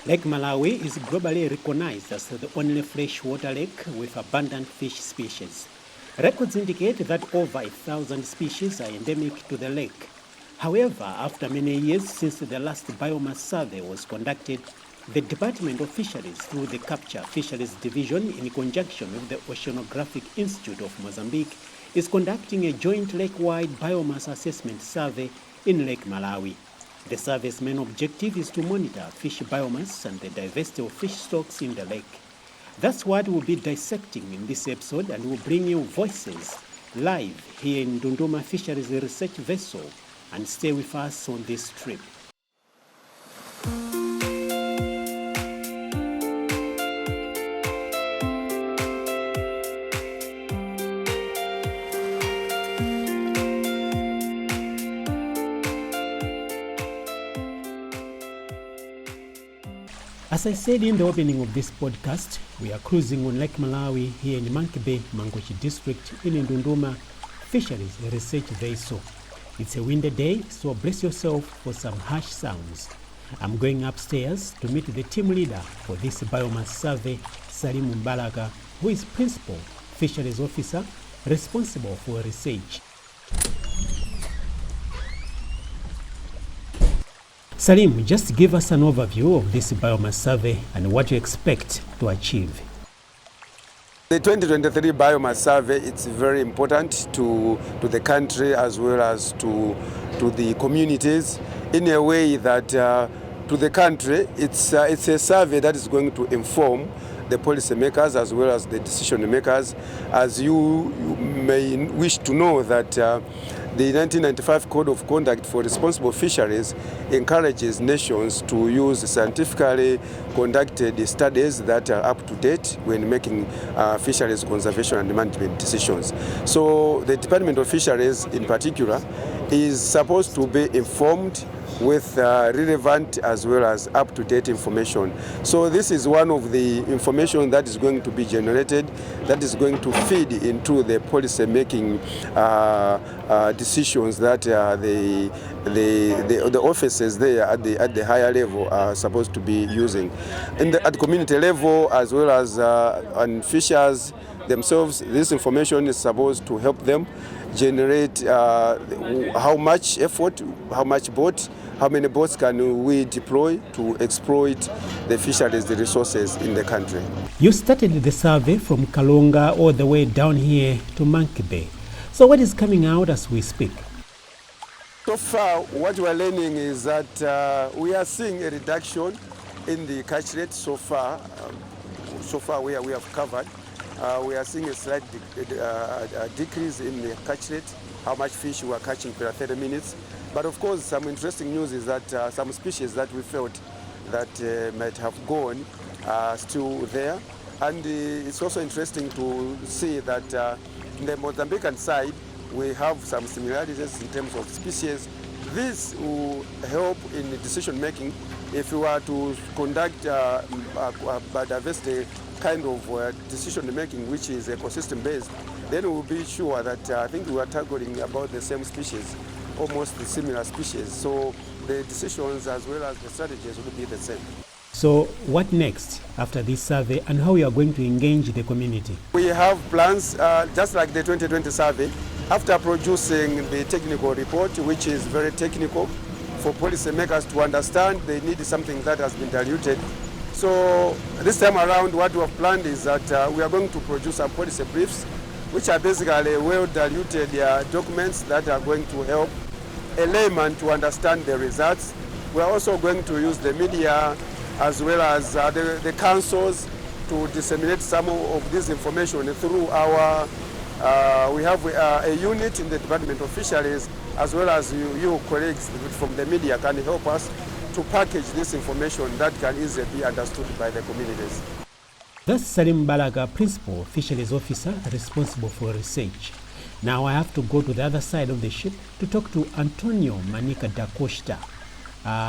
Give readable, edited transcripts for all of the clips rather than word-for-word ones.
Lake Malawi is globally recognized as the only freshwater lake with abundant fish species. Records indicate that over 1,000 species are endemic to the lake. However, after many years since the last biomass survey was conducted, the Department of Fisheries, through the Capture Fisheries Division in conjunction with the Oceanographic Institute of Mozambique, is conducting a joint lake-wide biomass assessment survey in Lake Malawi. The survey's main objective is to monitor fish biomass and the diversity of fish stocks in the lake. That's what we'll be dissecting in this episode, and we'll bring you voices live here in Dunduma Fisheries Research Vessel, and stay with us on this trip. As I said in the opening of this podcast, we are cruising on Lake Malawi here in Monkey Bay, Mangochi district in Dunduma Fisheries Research Vessel. It's a windy day, so brace yourself for some harsh sounds. I'm going upstairs to meet the team leader for this biomass survey, Salim Mbalaka, who is Principal Fisheries Officer responsible for research. Salim, just give us an overview of this biomass survey and what you expect to achieve. The 2023 biomass survey, it's very important to the country as well as to the communities, in a way that to the country, it's a survey that is going to inform the policymakers as well as the decision makers. As you may wish to know that the 1995 Code of Conduct for Responsible Fisheries encourages nations to use scientifically conducted studies that are up to date when making fisheries conservation and management decisions. So the Department of Fisheries in particular is supposed to be informed with relevant as well as up-to-date information. So this is one of the information that is going to be generated, that is going to feed into the policy-making decisions that the offices there at the higher level are supposed to be using. At community level as well as on fishers themselves, this information is supposed to help them generate how much effort, how much boat, how many boats can we deploy to exploit the fisheries, the resources in the country. You started the survey from Kalonga all the way down here to Monkey Bay. So what is coming out as we speak? So far, what we are learning is that we are seeing a reduction in the catch rate so far we have covered. We are seeing a slight decrease in the catch rate, how much fish we are catching per 30 minutes. But of course, some interesting news is that some species that we felt that might have gone are still there. And it's also interesting to see that in the Mozambican side, we have some similarities in terms of species. This will help in decision making if we were to conduct biodiversity kind of decision making, which is ecosystem based. Then we will be sure that I think we are targeting about the same species, almost the similar species. So the decisions as well as the strategies will be the same. So what next after this survey, and how you are going to engage the community? We have plans, just like the 2020 survey, after producing the technical report, which is very technical for policymakers to understand. They need something that has been diluted. So this time around, what we have planned is that we are going to produce some policy briefs, which are basically well-diluted documents that are going to help a layman to understand the results. We are also going to use the media as well as the councils to disseminate some of this information through our, we have a unit in the Department of Fisheries, as well as you colleagues from the media can help us to package this information that can easily be understood by the communities. That's Salim Mbalaka, Principal Fisheries Officer responsible for research. Now I have to go to the other side of the ship to talk to Antonio Manica da Costa.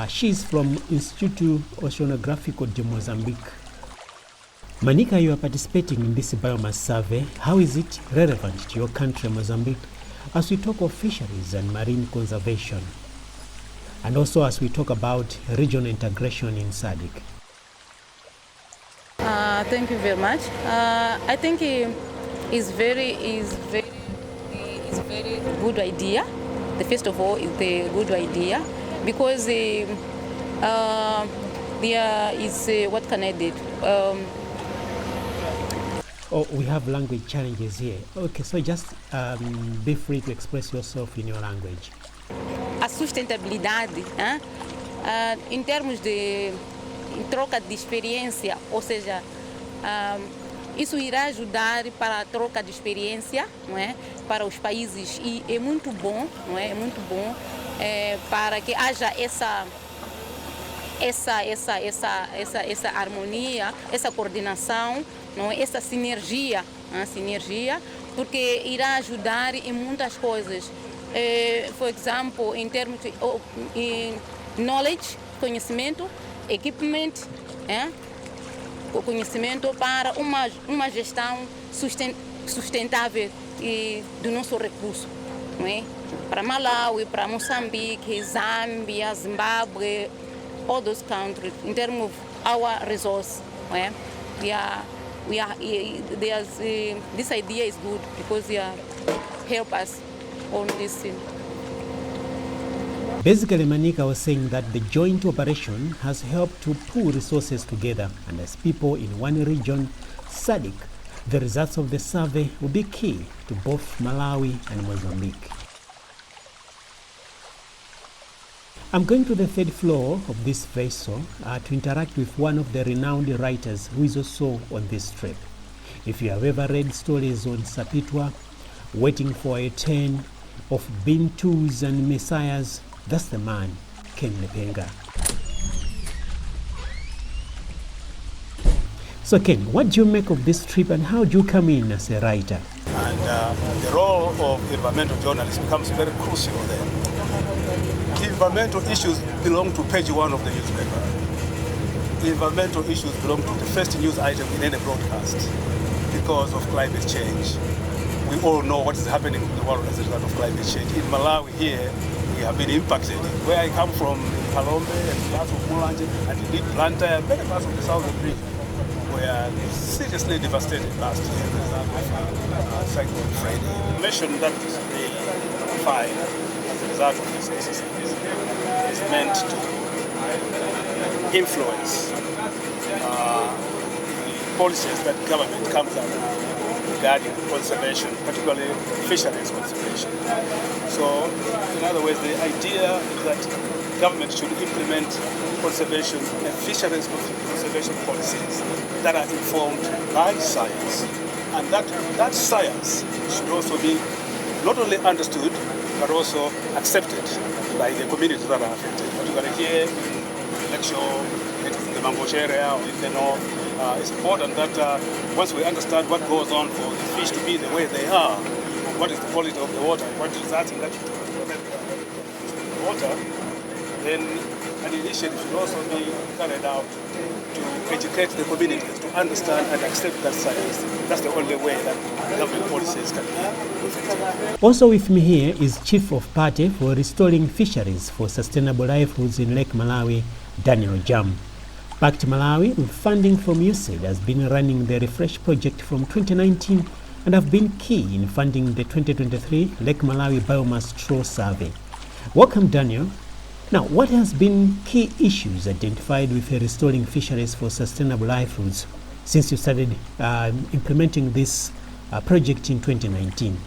She's from Instituto Oceanográfico de Mozambique. Manica, you are participating in this biomass survey. How is it relevant to your country, Mozambique, as we talk of fisheries and marine conservation? And also as we talk about regional integration in SADC. Thank you very much. I think it's very good idea. The first of all is the good idea because there is what can I do? Oh, we have language challenges here. Okay, so just be free to express yourself in your language. A sustentabilidade, em termos de troca de experiência, ou seja, isso irá ajudar para a troca de experiência, não é, para os países e é muito bom, não é, muito bom para que haja essa harmonia, essa coordenação, não é, essa sinergia, porque irá ajudar em muitas coisas. For example, em termos de knowledge, conhecimento, equipment, o conhecimento para uma gestão sustentável do nosso recurso, não é? Para Malawi, para Moçambique, Zâmbia, Zimbabwe, all those countries, in terms of our resource, this idea is good because help us on this thing. Basically, Manika was saying that the joint operation has helped to pool resources together, and as people in one region, SADC, the results of the survey will be key to both Malawi and Mozambique. I'm going to the third floor of this vessel to interact with one of the renowned writers who is also on this trip. If you have ever read stories on Sapitwa, Waiting for a Turn, of Bintus and Messiahs, that's the man, Ken Lepenga. So Ken, what do you make of this trip and how do you come in as a writer? And the role of environmental journalists becomes very crucial there. Environmental issues belong to page 1 of the newspaper. Environmental issues belong to the first news item in any broadcast because of climate change. We all know what is happening in the world as a result of climate change. In Malawi here, we have been impacted. Where I come from, in Palombe and parts of Mulanje and indeed Blantyre, many parts of the southern region were seriously devastated last year as a result of Cyclone Freddy. The mission that we find as a result of this exercise is meant to influence the policies that government comes up with regarding conservation, particularly fisheries conservation. So, in other words, the idea is that government should implement conservation and fisheries conservation policies that are informed by science, and that science should also be not only understood but also accepted by the communities that are affected. Particularly here in Lecture, in the Mangoche area or in the north, it's important that once we understand what goes on for the fish to be the way they are, what is the quality of the water, what results in that water, then an initiative should also be carried out to educate the communities to understand and accept that science. That's the only way that government policies can be effective. Also with me here is Chief of Party for Restoring Fisheries for Sustainable Livelihoods in Lake Malawi, Daniel Jam. Pact Malawi, with funding from USAID, has been running the Refresh project from 2019 and have been key in funding the 2023 Lake Malawi Biomass Trawl survey. Welcome, Daniel. Now, what has been key issues identified with restoring fisheries for sustainable livelihoods since you started implementing this project in 2019?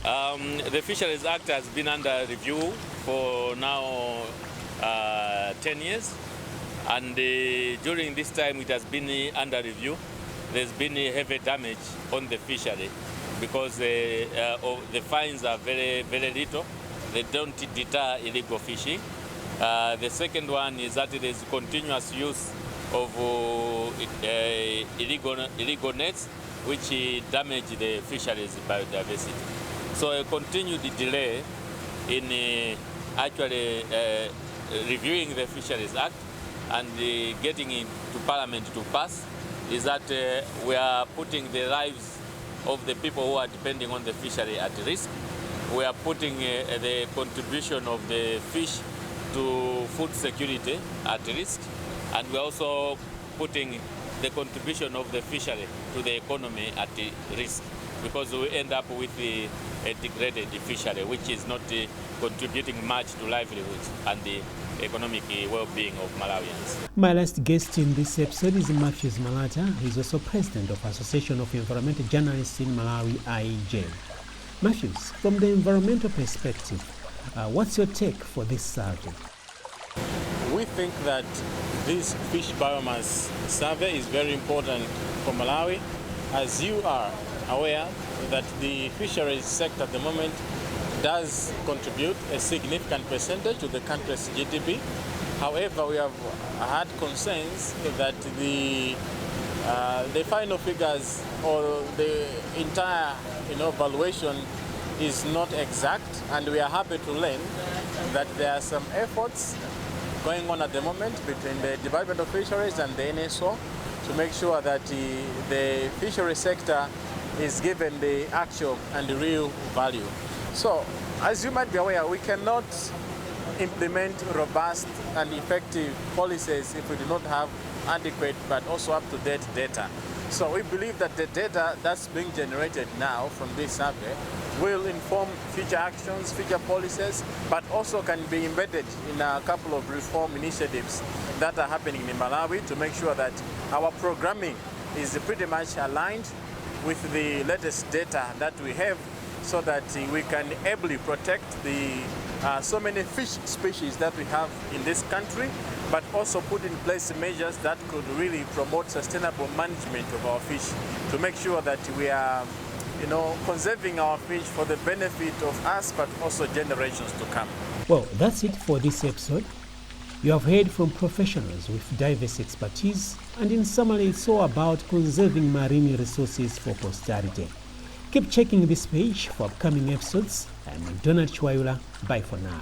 The Fisheries Act has been under review for now 10 years, and during this time it has been under review. There's been heavy damage on the fishery because the fines are very, very little. They don't deter illegal fishing. The second one is that there is continuous use of illegal nets, which damage the fisheries biodiversity. So a continued delay in actually reviewing the Fisheries Act and getting it to Parliament to pass is that we are putting the lives of the people who are depending on the fishery at risk. We are putting the contribution of the fish to food security at risk, and we're also putting the contribution of the fishery to the economy at risk, because we end up with a degraded fishery, which is not contributing much to livelihoods and the economic well-being of Malawians. My last guest in this episode is Matthew Malata, who is also president of Association of Environmental Journalists in Malawi, IEJ. Matthews, from the environmental perspective, what's your take for this survey? We think that this fish biomass survey is very important for Malawi, as you are aware that the fisheries sector at the moment does contribute a significant percentage to the country's GDP. However, we have had concerns that the final figures or the entire valuation is not exact, and we are happy to learn that there are some efforts going on at the moment between the Department of Fisheries and the NSO to make sure that the fishery sector is given the actual and the real value. So, as you might be aware, we cannot implement robust and effective policies if we do not have adequate but also up-to-date data. So we believe that the data that's being generated now from this survey will inform future actions, future policies, but also can be embedded in a couple of reform initiatives that are happening in Malawi to make sure that our programming is pretty much aligned with the latest data that we have, so that we can ably protect the so many fish species that we have in this country, but also put in place measures that could really promote sustainable management of our fish to make sure that we are conserving our fish for the benefit of us, but also generations to come. Well, that's it for this episode. You have heard from professionals with diverse expertise, and in summary, it's all about conserving marine resources for posterity. Keep checking this page for upcoming episodes. I'm Donald Chwaila. Bye for now.